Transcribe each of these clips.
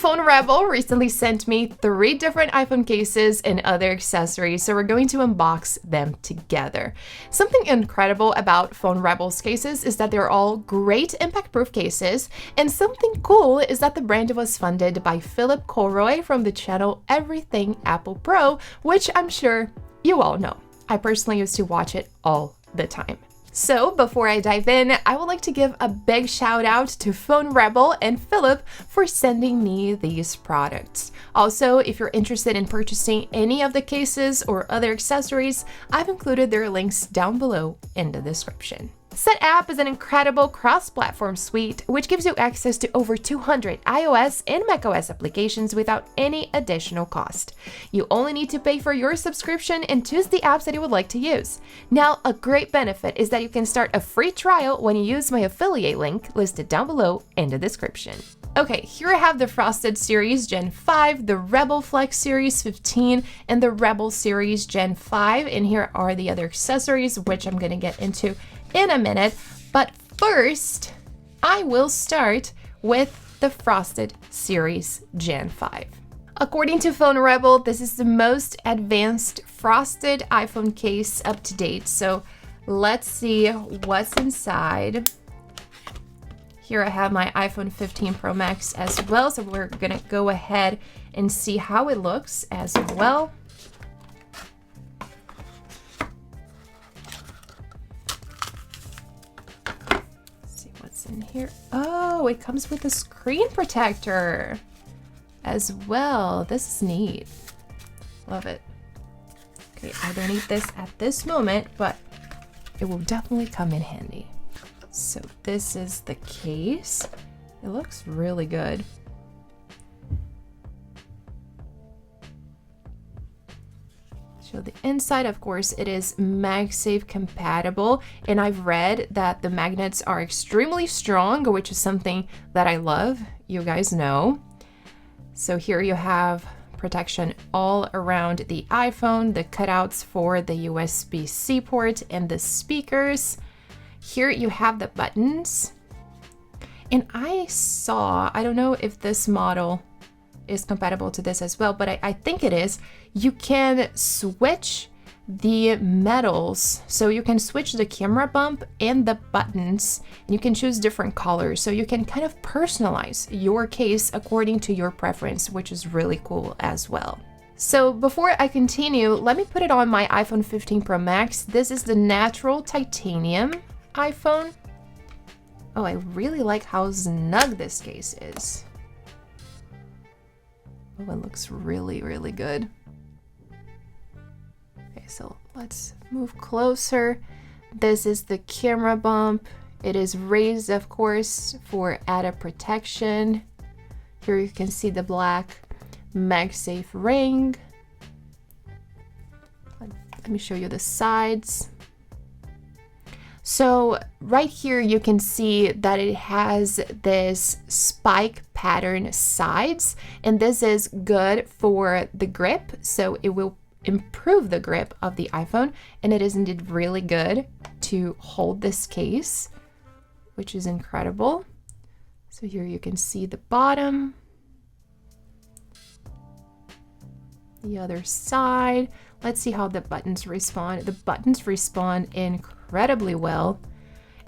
Phone Rebel recently sent me 3 different iPhone cases and other accessories, so we're going to unbox them together. Something incredible about Phone Rebel's cases is that they're all great impact-proof cases, and something cool is that the brand was funded by Philip Colroy from the channel Everything Apple Pro, which I'm sure you all know. I personally used to watch it all the time. So before I dive in, I would like to give a big shout out to Phone Rebel and Philip for sending me these products. Also, if you're interested in purchasing any of the cases or other accessories, I've included their links down below in the description. Set App is an incredible cross-platform suite which gives you access to over 200 iOS and macOS applications without any additional cost. You only need to pay for your subscription and choose the apps that you would like to use. Now, a great benefit is that you can start a free trial when you use my affiliate link listed down below in the description. Okay, here I have the Frosted Series Gen 5, the Rebel Flex Series 15, and the Rebel Series Gen 5, and here are the other accessories which I'm gonna get into in a minute, but first I will start with the Frosted Series Gen 5. According to Phone Rebel, this is the most advanced frosted iPhone case up to date, so let's see what's inside. Here I have my iPhone 15 Pro Max as well, so we're gonna go ahead and see how it looks as well. In here. Oh, it comes with a screen protector as well. This is neat. Love it. Okay, I don't need this at this moment, but it will definitely come in handy. So this is the case. It looks really good. So the inside, of course, it is MagSafe compatible, and I've read that the magnets are extremely strong, which is something that I love, you guys know. So here you have protection all around the iPhone, the cutouts for the USB-C port and the speakers. Here you have the buttons. And I don't know if this model is compatible to this as well, but I think it is. You can switch the metals, so you can switch the camera bump and the buttons, and you can choose different colors, so you can kind of personalize your case according to your preference, which is really cool as well. So before I continue, let me put it on my iPhone 15 Pro Max. This is the natural titanium iPhone. Oh, I really like how snug this case is. Oh, it looks really, really good. Okay, so let's move closer. This is the camera bump. It is raised, of course, for added protection. Here you can see the black MagSafe ring. Let me show you the sides. So right here you can see that it has this spike pattern sides, and this is good for the grip, so it will improve the grip of the iPhone, and it is indeed really good to hold this case, which is incredible. So here you can see the bottom, the other side. Let's see how the buttons respond. The buttons respond incredibly well.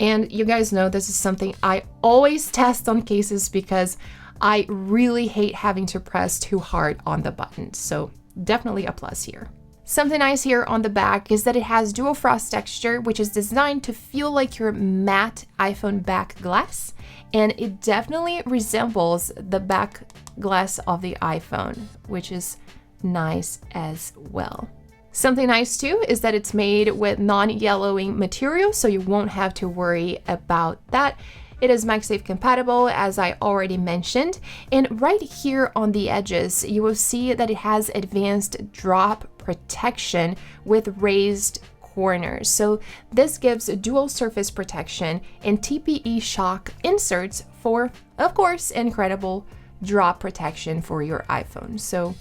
And you guys know this is something I always test on cases because I really hate having to press too hard on the buttons. So definitely a plus here. Something nice here on the back is that it has dual frost texture, which is designed to feel like your matte iPhone back glass. And it definitely resembles the back glass of the iPhone, which is nice as well. Something nice too is that it's made with non-yellowing material, so you won't have to worry about that. It is MagSafe compatible, as I already mentioned, and right here on the edges you will see that it has advanced drop protection with raised corners. So this gives dual surface protection and TPE shock inserts for, of course, incredible drop protection for your iPhone. So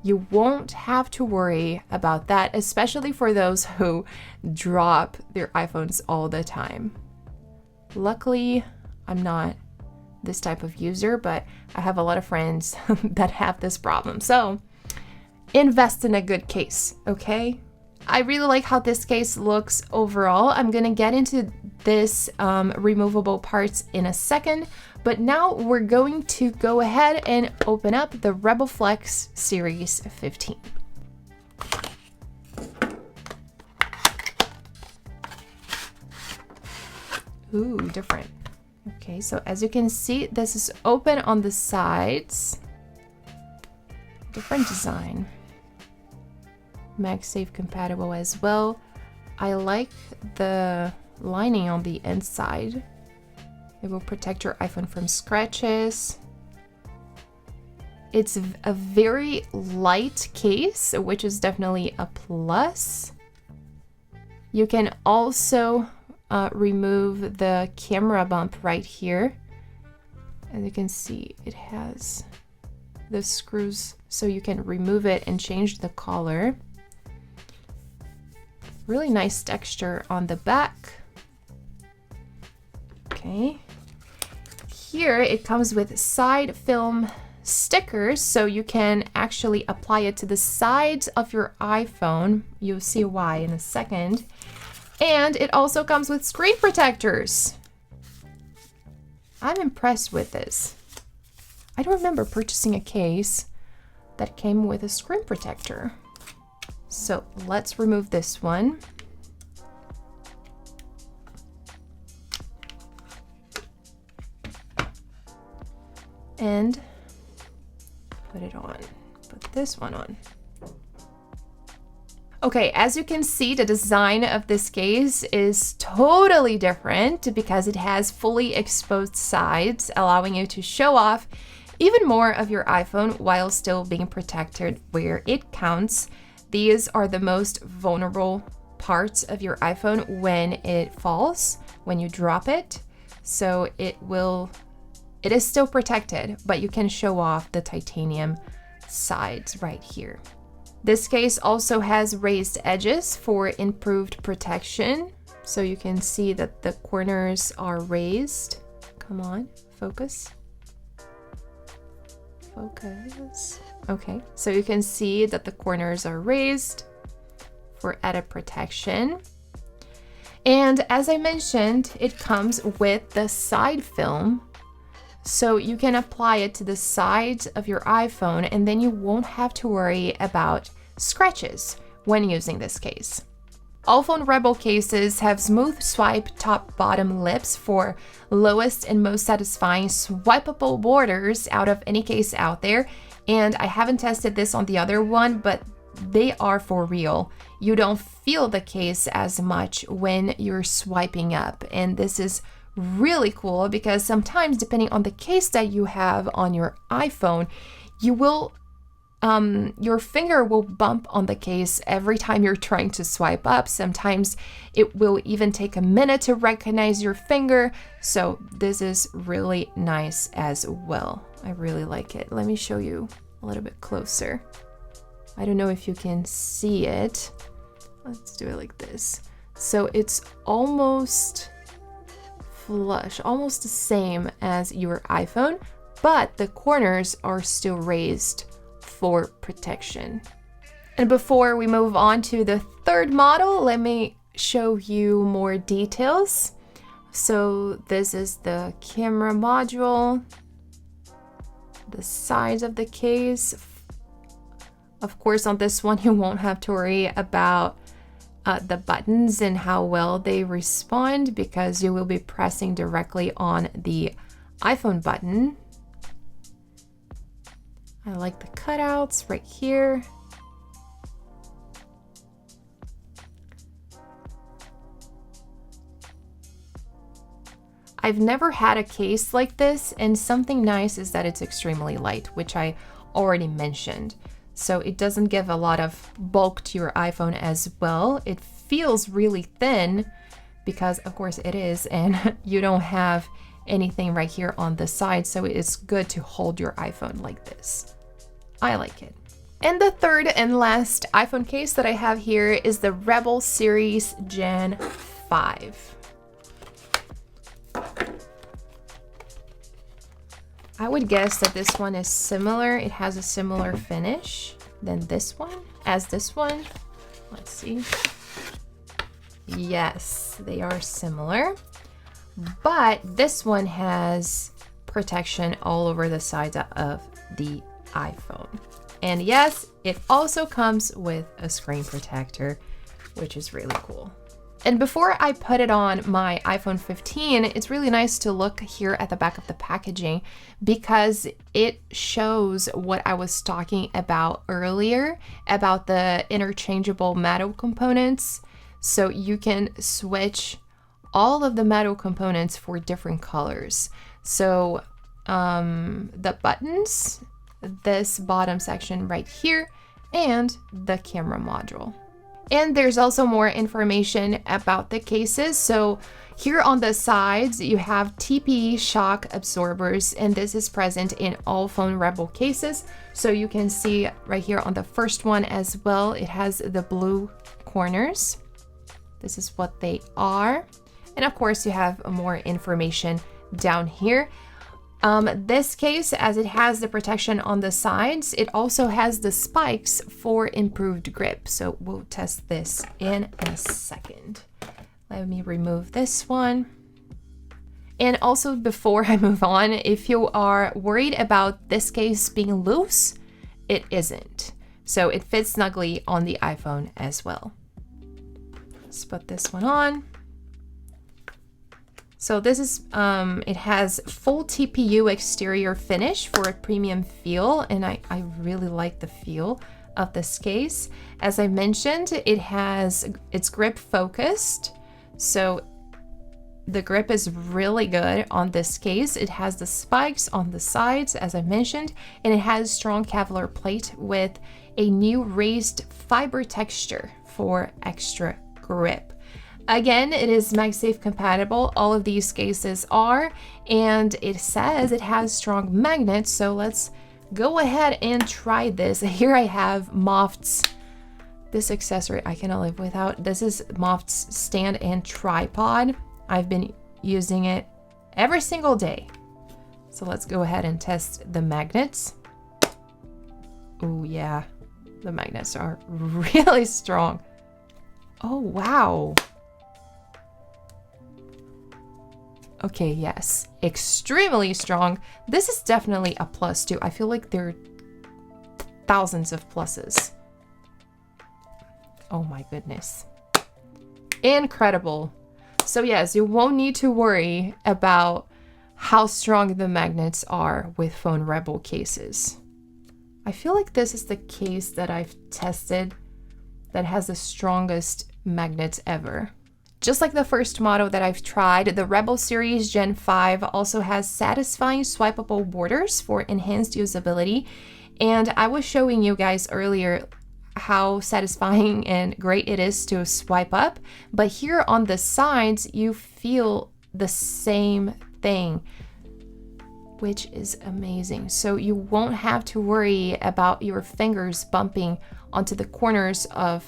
you won't have to worry about that, especially for those who drop their iPhones all the time. Luckily, I'm not this type of user, but I have a lot of friends that have this problem. So invest in a good case, okay? I really like how this case looks overall. I'm gonna get into this removable parts in a second, but now we're going to go ahead and open up the Rebel Flex Series 15. Ooh, different. Okay, so as you can see, this is open on the sides. Different design. MagSafe compatible as well. I like the lining on the inside. It will protect your iPhone from scratches. It's a very light case, which is definitely a plus. You can also remove the camera bump right here. As you can see, it has the screws, so you can remove it and change the color. Really nice texture on the back. Okay. Here it comes with side film stickers, so you can actually apply it to the sides of your iPhone. You'll see why in a second. And it also comes with screen protectors. I'm impressed with this. I don't remember purchasing a case that came with a screen protector. So let's remove this one. And put it on. Put this one on. Okay, as you can see, the design of this case is totally different because it has fully exposed sides, allowing you to show off even more of your iPhone while still being protected where it counts. These are the most vulnerable parts of your iPhone when it falls, when you drop it. So it is still protected, but you can show off the titanium sides right here. This case also has raised edges for improved protection. So you can see that the corners are raised. Come on, focus. Focus. Okay, so you can see that the corners are raised for added protection. And as I mentioned, it comes with the side film. So you can apply it to the sides of your iPhone and then you won't have to worry about scratches when using this case. All Phone Rebel cases have smooth swipe top-bottom lips for lowest and most satisfying swipeable borders out of any case out there. And I haven't tested this on the other one, but they are for real. You don't feel the case as much when you're swiping up. And this is really cool because sometimes, depending on the case that you have on your iPhone, you will your finger will bump on the case every time you're trying to swipe up. Sometimes it will even take a minute to recognize your finger. So this is really nice as well. I really like it. Let me show you a little bit closer. I don't know if you can see it. Let's do it like this. So it's almost flush, almost the same as your iPhone, but the corners are still raised for protection. And before we move on to the third model, let me show you more details. So this is the camera module, the size of the case. Of course, on this one, you won't have to worry about the buttons and how well they respond because you will be pressing directly on the iPhone button. I like the cutouts right here. I've never had a case like this, and something nice is that it's extremely light, which I already mentioned. So it doesn't give a lot of bulk to your iPhone as well. It feels really thin because of course it is, and you don't have anything right here on the side, so it's good to hold your iPhone like this. I like it. And the third and last iPhone case that I have here is the Rebel Series Gen 5. I would guess that this one is similar. It has a similar finish than this one, as this one. Let's see. Yes, they are similar, but this one has protection all over the sides of the iPhone. And yes, it also comes with a screen protector, which is really cool. And before I put it on my iPhone 15, it's really nice to look here at the back of the packaging because it shows what I was talking about earlier about the interchangeable metal components. So you can switch all of the metal components for different colors. So the buttons, this bottom section right here, and the camera module. And there's also more information about the cases. So here on the sides, you have TPE shock absorbers, and this is present in all Phone Rebel cases. So you can see right here on the first one as well, it has the blue corners. This is what they are. And of course, you have more information down here. This case, as it has the protection on the sides, it also has the spikes for improved grip. So we'll test this in a second. Let me remove this one. And also before I move on, if you are worried about this case being loose, it isn't. So it fits snugly on the iPhone as well. Let's put this one on. So this is, it has full TPU exterior finish for a premium feel, and I really like the feel of this case. As I mentioned, it's grip focused, so the grip is really good on this case. It has the spikes on the sides, as I mentioned, and it has strong Kevlar plate with a new raised fiber texture for extra grip. Again, it is MagSafe compatible. All of these cases are, and it says it has strong magnets. So let's go ahead and try this. Here I have Moft's, this accessory I cannot live without. This is Moft's stand and tripod. I've been using it every single day. So let's go ahead and test the magnets. Oh yeah, the magnets are really strong. Oh wow. Okay, yes, extremely strong. This is definitely a plus too. I feel like there are thousands of pluses. Oh my goodness. Incredible. So yes, you won't need to worry about how strong the magnets are with Phone Rebel cases. I feel like this is the case that I've tested that has the strongest magnets ever. Just like the first model that I've tried, the Rebel Series Gen 5 also has satisfying swipeable borders for enhanced usability. And I was showing you guys earlier how satisfying and great it is to swipe up. But here on the sides, you feel the same thing, which is amazing. So you won't have to worry about your fingers bumping onto the corners of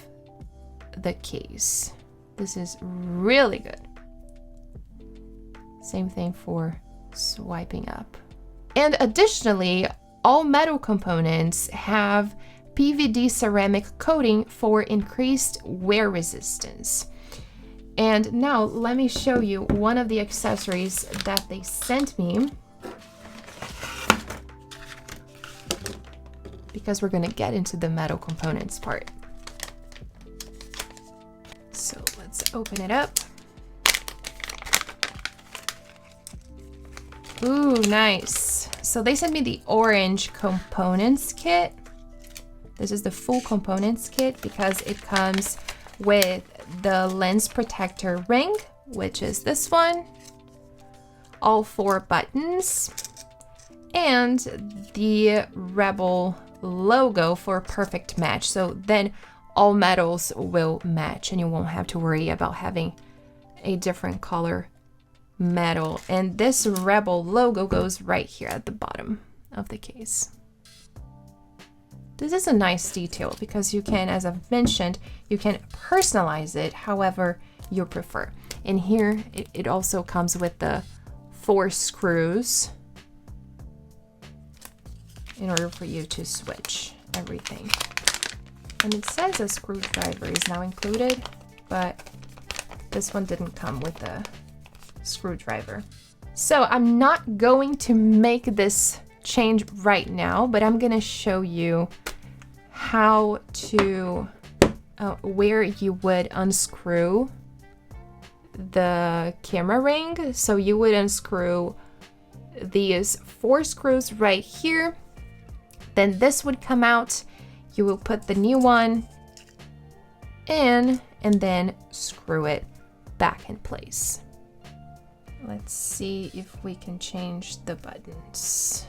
the case. This is really good. Same thing for swiping up. And additionally, all metal components have PVD ceramic coating for increased wear resistance. And now let me show you one of the accessories that they sent me, because we're gonna get into the metal components part. So let's open it up. Ooh, nice. So they sent me the orange components kit. This is the full components kit because it comes with the lens protector ring, which is this one, all 4 buttons, and the Rebel logo for a perfect match. So then all metals will match and you won't have to worry about having a different color metal. And this Rebel logo goes right here at the bottom of the case. This is a nice detail because you can, as I've mentioned, you can personalize it however you prefer. And here it also comes with the 4 screws in order for you to switch everything. And it says a screwdriver is now included, but this one didn't come with a screwdriver. So I'm not going to make this change right now, but I'm gonna show you how to, where you would unscrew the camera ring. So you would unscrew these 4 screws right here. Then this would come out. You will put the new one in and then screw it back in place. Let's see if we can change the buttons.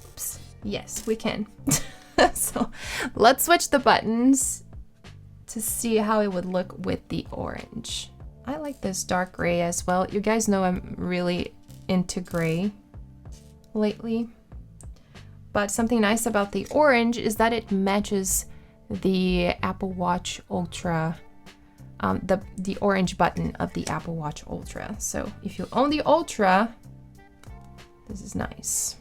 Oops. Yes, we can. So let's switch the buttons to see how it would look with the orange. I like this dark gray as well. You guys know I'm really into gray lately. But something nice about the orange is that it matches the Apple Watch Ultra, the orange button of the Apple Watch Ultra. So if you own the Ultra, this is nice.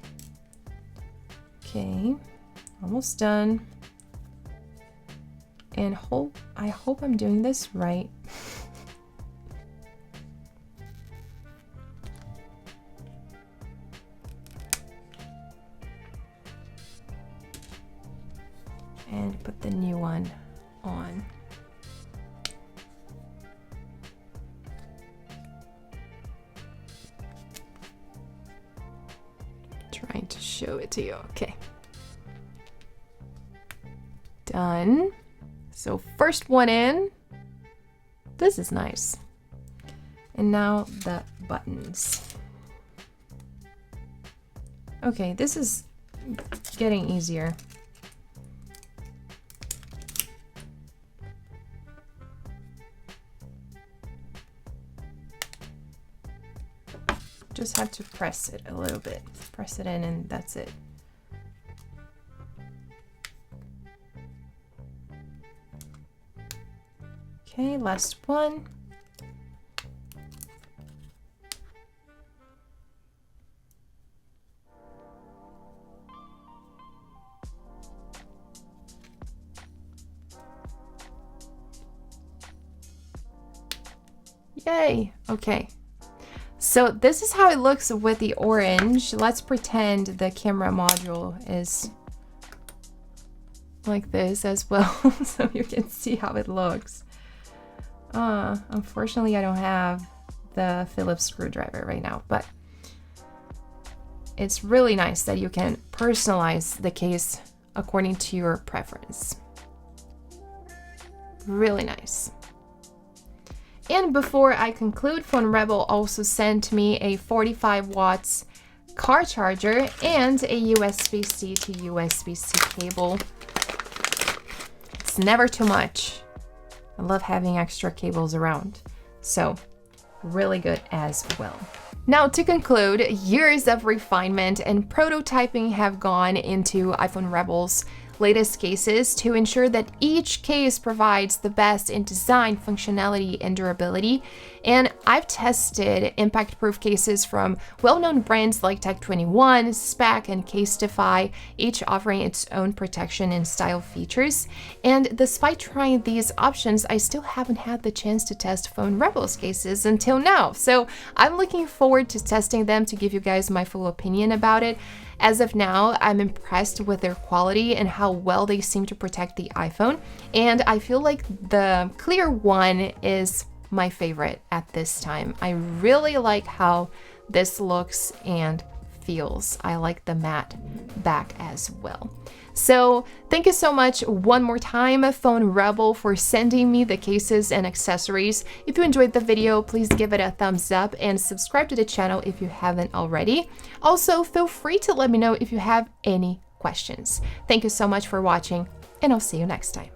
Okay, almost done. And I hope I'm doing this right. And put the new one on. Trying to show it to you. Okay. Done. So first one in. This is nice. And now the buttons. Okay, this is getting easier. Just have to press it a little bit. Press it in and that's it. Okay, last one. Yay! Okay. So this is how it looks with the orange. Let's pretend the camera module is like this as well, so you can see how it looks. Unfortunately, I don't have the Phillips screwdriver right now, but it's really nice that you can personalize the case according to your preference. Really nice. And before I conclude, Phone Rebel also sent me a 45 watts car charger and a USB-C to USB-C cable. It's never too much. I love having extra cables around. So really good as well. Now to conclude, years of refinement and prototyping have gone into iPhone Rebel's latest cases to ensure that each case provides the best in design, functionality, and durability. And I've tested impact-proof cases from well-known brands like Tech21, Spec, and Casetify, each offering its own protection and style features. And despite trying these options, I still haven't had the chance to test Phone Rebel's cases until now. So I'm looking forward to testing them to give you guys my full opinion about it. As of now, I'm impressed with their quality and how well they seem to protect the iPhone. And I feel like the clear one is my favorite at this time. I really like how this looks and feels. I like the matte back as well. So thank you so much one more time, Phone Rebel, for sending me the cases and accessories. If you enjoyed the video, please give it a thumbs up and subscribe to the channel if you haven't already. Also, feel free to let me know if you have any questions. Thank you so much for watching, and I'll see you next time.